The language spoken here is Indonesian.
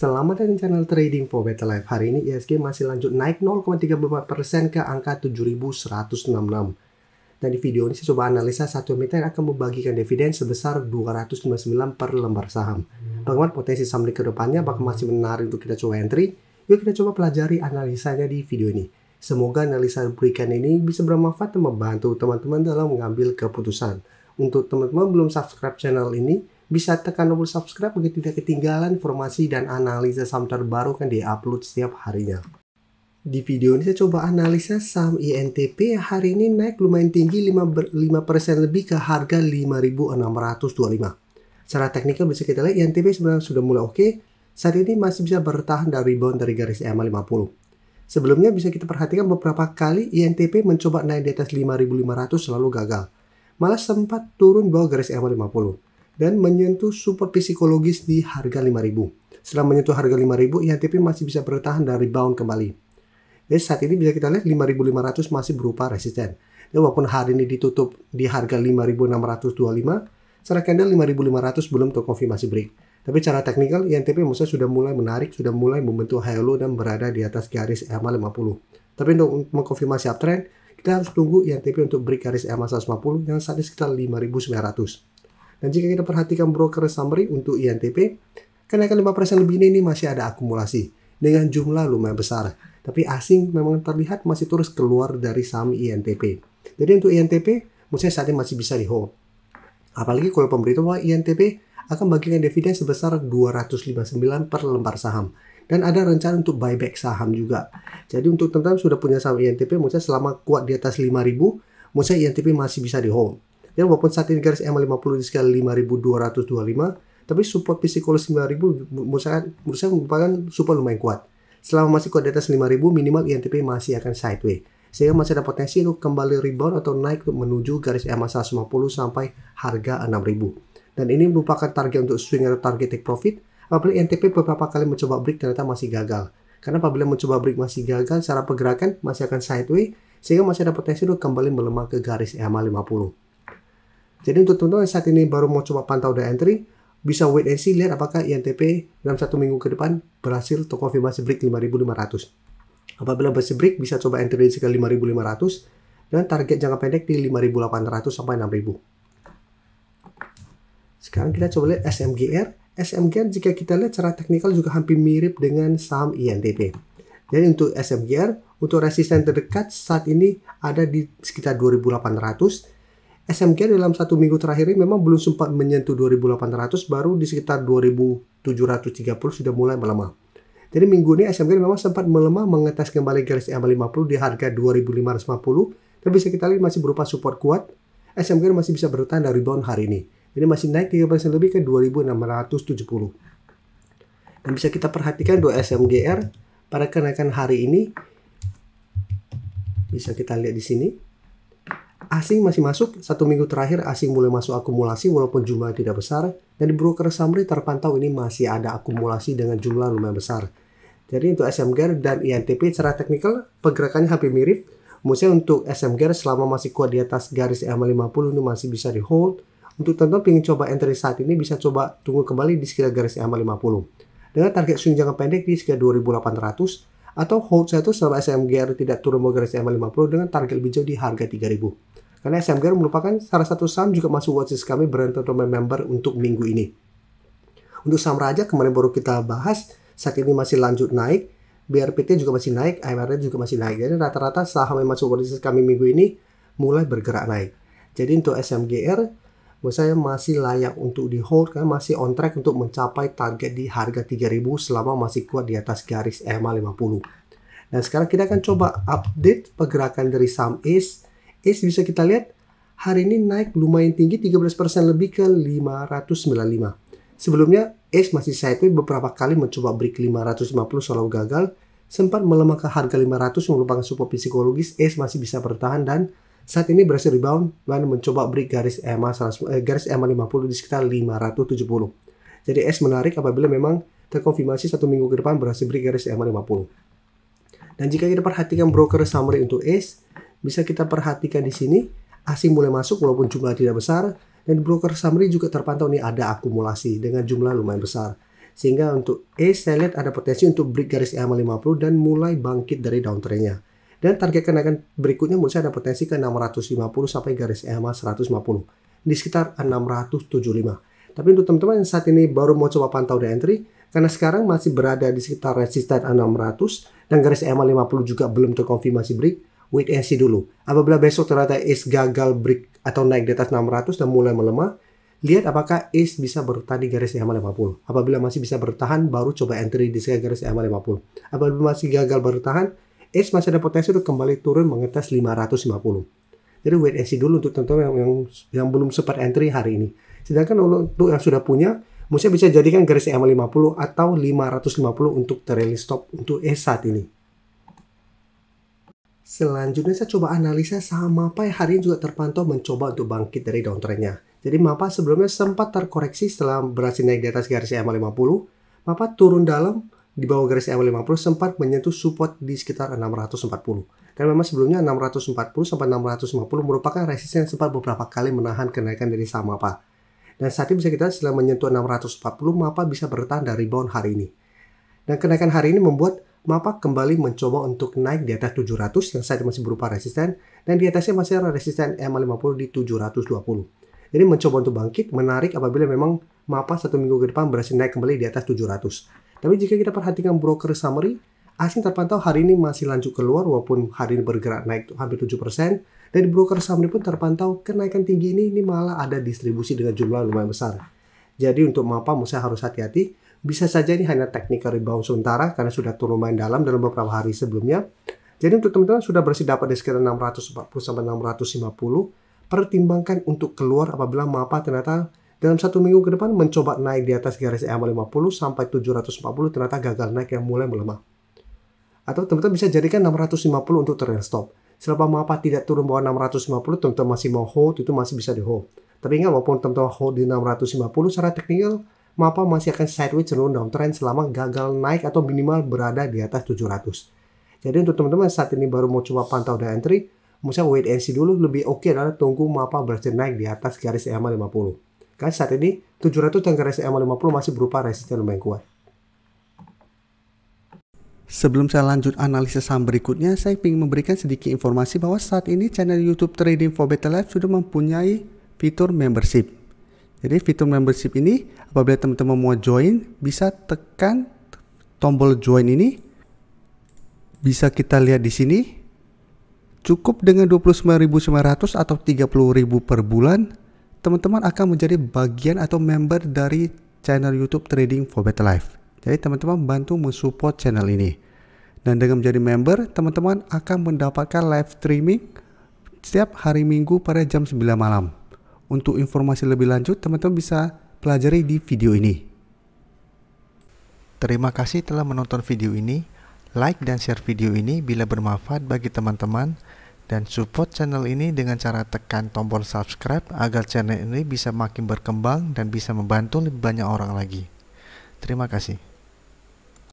Selamat datang di channel Trading for Better Life. Hari ini IHSG masih lanjut naik 0,34% ke angka 7.166. Dan di video ini saya coba analisa satu emiten akan membagikan dividen sebesar 299 per lembar saham. Bagaimana potensi saham ke depannya, apakah masih menarik untuk kita coba entry? Yuk kita coba pelajari analisanya di video ini. Semoga analisa berikan ini bisa bermanfaat dan membantu teman-teman dalam mengambil keputusan. Untuk teman-teman belum subscribe channel ini, bisa tekan tombol subscribe agar tidak ketinggalan informasi dan analisa saham terbaru kan di-upload setiap harinya. Di video ini saya coba analisa saham INTP yang hari ini naik lumayan tinggi 5% lebih ke harga 5.625. Secara teknikal bisa kita lihat INTP sebenarnya sudah mulai oke. Saat ini masih bisa bertahan dari rebound dari garis EMA 50. Sebelumnya bisa kita perhatikan beberapa kali INTP mencoba naik di atas 5.500 selalu gagal. Malah sempat turun bawah garis EMA 50. Dan menyentuh support psikologis di harga 5.000. Setelah menyentuh harga 5.000, INTP masih bisa bertahan dan rebound kembali. Jadi saat ini bisa kita lihat 5.500 masih berupa resisten. Dan walaupun hari ini ditutup di harga 5.625, secara candle 5.500 belum terkonfirmasi break. Tapi secara teknikal INTP maksudnya sudah mulai menarik, sudah mulai membentuk high low dan berada di atas garis EMA 50. Tapi untuk mengkonfirmasi uptrend, kita harus tunggu INTP untuk break garis EMA 150 yang saat ini sekitar 5.900. Dan jika kita perhatikan broker summary untuk INTP, kenaikan 5% lebih ini masih ada akumulasi dengan jumlah lumayan besar. Tapi asing memang terlihat masih terus keluar dari saham INTP. Jadi untuk INTP, maksudnya saat ini masih bisa di hold. Apalagi kalau pemberitahu bahwa INTP akan bagikan dividen sebesar 259 per lembar saham. Dan ada rencana untuk buyback saham juga. Jadi untuk teman-teman sudah punya saham INTP, maksudnya selama kuat di atas 5.000, maksudnya INTP masih bisa di hold. Dan walaupun saat ini garis EMA 50 di skala 5.225, tapi support psikologis 5.000 menurut saya merupakan support lumayan kuat. Selama masih kuat di atas 5.000, minimal INTP masih akan sideways. Sehingga masih ada potensi untuk kembali rebound atau naik untuk menuju garis EMA 150 sampai harga 6.000. Dan ini merupakan target untuk swing atau target take profit. Apabila INTP beberapa kali mencoba break ternyata masih gagal. Karena apabila mencoba break masih gagal, secara pergerakan masih akan sideways. Sehingga masih ada potensi untuk kembali melemah ke garis EMA 50. Jadi untuk teman-teman saat ini baru mau coba pantau dan entry, bisa wait and see, lihat apakah INTP dalam 1 minggu ke depan berhasil terkonfirmasi break 5.500. Apabila berhasil break, bisa coba entry di sekitar 5.500 dan target jangka pendek di 5.800 sampai 6.000. Sekarang kita coba lihat SMGR. SMGR jika kita lihat secara teknikal juga hampir mirip dengan saham INTP. Jadi untuk SMGR, untuk resisten terdekat saat ini ada di sekitar 2.800. SMGR dalam 1 minggu terakhir ini memang belum sempat menyentuh 2.800, baru di sekitar 2.730 sudah mulai melemah. Jadi minggu ini SMGR memang sempat melemah mengetes kembali garis EMA 50 di harga 2.550, tapi bisa kita lihat masih berupa support kuat. SMGR masih bisa bertahan dari rebound hari ini. Jadi masih naik 3% lebih ke 2.670. Dan bisa kita perhatikan dua SMGR pada kenaikan hari ini. Bisa kita lihat di sini. Asing masih masuk, 1 minggu terakhir asing mulai masuk akumulasi walaupun jumlahnya tidak besar. Dan di broker summary terpantau ini masih ada akumulasi dengan jumlah lumayan besar. Jadi untuk SMGR dan INTP secara teknikal pergerakannya hampir mirip. Maksudnya untuk SMGR selama masih kuat di atas garis EMA 50 ini masih bisa di hold. Untuk teman-teman ingin coba entry saat ini bisa coba tunggu kembali di sekitar garis EMA 50. Dengan target swing jangka pendek di sekitar 2.800. Atau hold satu selama SMGR tidak turun ke garis EMA 50 dengan target lebih jauh di harga 3.000. Karena SMGR merupakan salah satu saham juga masuk watchlist kami Brand Member untuk minggu ini. Untuk saham raja kemarin baru kita bahas, saat ini masih lanjut naik, BRPT juga masih naik, AMR juga masih naik. Jadi rata-rata saham yang masuk watchlist kami minggu ini mulai bergerak naik. Jadi untuk SMGR, menurut saya masih layak untuk di hold karena masih on track untuk mencapai target di harga 3.000 selama masih kuat di atas garis EMA 50. Dan sekarang kita akan coba update pergerakan dari saham ACE. ACE bisa kita lihat hari ini naik lumayan tinggi 13% lebih ke 595. Sebelumnya ACE masih sideways beberapa kali mencoba break 550 selalu gagal. Sempat melemah ke harga 500 yang merupakan support psikologis. ACE masih bisa bertahan dan saat ini berhasil rebound dan mencoba break garis EMA 50 di sekitar 570. Jadi ACE menarik apabila memang terkonfirmasi 1 minggu ke depan berhasil break garis EMA 50. Dan jika kita perhatikan broker summary untuk ACE, bisa kita perhatikan di sini asing mulai masuk walaupun jumlah tidak besar, dan di broker summary juga terpantau nih ada akumulasi dengan jumlah lumayan besar. Sehingga untuk ACE saya lihat ada potensi untuk break garis EMA 50 dan mulai bangkit dari downtrendnya. Dan target kenaikan berikutnya menurut saya ada potensi ke 650 sampai garis EMA 150 di sekitar 675. Tapi untuk teman-teman yang saat ini baru mau coba pantau di entry, karena sekarang masih berada di sekitar resisten 600 dan garis EMA 50 juga belum terkonfirmasi break, wait and see dulu. Apabila besok ternyata ACE gagal break atau naik di atas 600 dan mulai melemah, lihat apakah ACE bisa bertahan di garis EMA 50. Apabila masih bisa bertahan, baru coba entry di sekitar garis EMA 50. Apabila masih gagal bertahan, ACE masih ada potensi untuk kembali turun mengetes 550. Jadi wait and see dulu untuk teman-teman yang belum sempat entry hari ini. Sedangkan untuk yang sudah punya, mungkin bisa jadikan garis EMA 50 atau 550 untuk trailing stop untuk ACE saat ini. Selanjutnya saya coba analisa saham MAPA yang hari ini juga terpantau mencoba untuk bangkit dari downtrendnya. Jadi MAPA sebelumnya sempat terkoreksi setelah berhasil naik di atas garis EMA 50. MAPA turun dalam di bawah garis EMA 50 sempat menyentuh support di sekitar 640. Karena memang sebelumnya 640 sampai 650 merupakan resisten yang sempat beberapa kali menahan kenaikan dari saham MAPA. Dan saat ini bisa kita setelah menyentuh 640, MAPA bisa bertahan dari rebound hari ini. Dan kenaikan hari ini membuat MAPA kembali mencoba untuk naik di atas 700 yang saat ini masih berupa resisten, dan di atasnya masih ada resisten EMA 50 di 720. Jadi mencoba untuk bangkit menarik apabila memang MAPA satu minggu ke depan berhasil naik kembali di atas 700. Tapi jika kita perhatikan broker summary, asing terpantau hari ini masih lanjut keluar walaupun hari ini bergerak naik hampir 7%. Dan di broker summary pun terpantau kenaikan tinggi ini malah ada distribusi dengan jumlah lumayan besar. Jadi untuk MAPA mesti harus hati-hati. Bisa saja ini hanya technical rebound sementara karena sudah turun lumayan dalam beberapa hari sebelumnya. Jadi untuk teman-teman sudah bersih dapat di sekitar 640 sampai 650. Pertimbangkan untuk keluar apabila MAPA ternyata dalam satu minggu ke depan mencoba naik di atas garis EMA 50 sampai 740 ternyata gagal naik yang mulai melemah. Atau teman-teman bisa jadikan 650 untuk trailing stop. Selama MAPA tidak turun bawah 650, teman-teman masih mau hold, itu masih bisa di hold. Tapi ingat walaupun teman-teman hold di 650 secara teknikal, MAPA masih akan sideways cenderung downtrend selama gagal naik atau minimal berada di atas 700. Jadi untuk teman-teman saat ini baru mau coba pantau dan entry, misalnya wait and see dulu, lebih oke adalah tunggu MAPA berhasil naik di atas garis EMA 50. Karena saat ini 700 dan garis EMA 50 masih berupa resisten lumayan kuat. Sebelum saya lanjut analisis saham berikutnya, saya ingin memberikan sedikit informasi bahwa saat ini channel YouTube Trading for Better Life sudah mempunyai fitur membership. Jadi fitur membership ini apabila teman-teman mau join, bisa tekan tombol join ini. Bisa kita lihat di sini. Cukup dengan 29.900 atau 30.000 per bulan, teman-teman akan menjadi bagian atau member dari channel YouTube Trading for Better Life. Jadi teman-teman bantu mensupport channel ini. Dan dengan menjadi member, teman-teman akan mendapatkan live streaming setiap hari Minggu pada jam 9 malam. Untuk informasi lebih lanjut, teman-teman bisa pelajari di video ini. Terima kasih telah menonton video ini. Like dan share video ini bila bermanfaat bagi teman-teman. Dan support channel ini dengan cara tekan tombol subscribe agar channel ini bisa makin berkembang dan bisa membantu lebih banyak orang lagi. Terima kasih.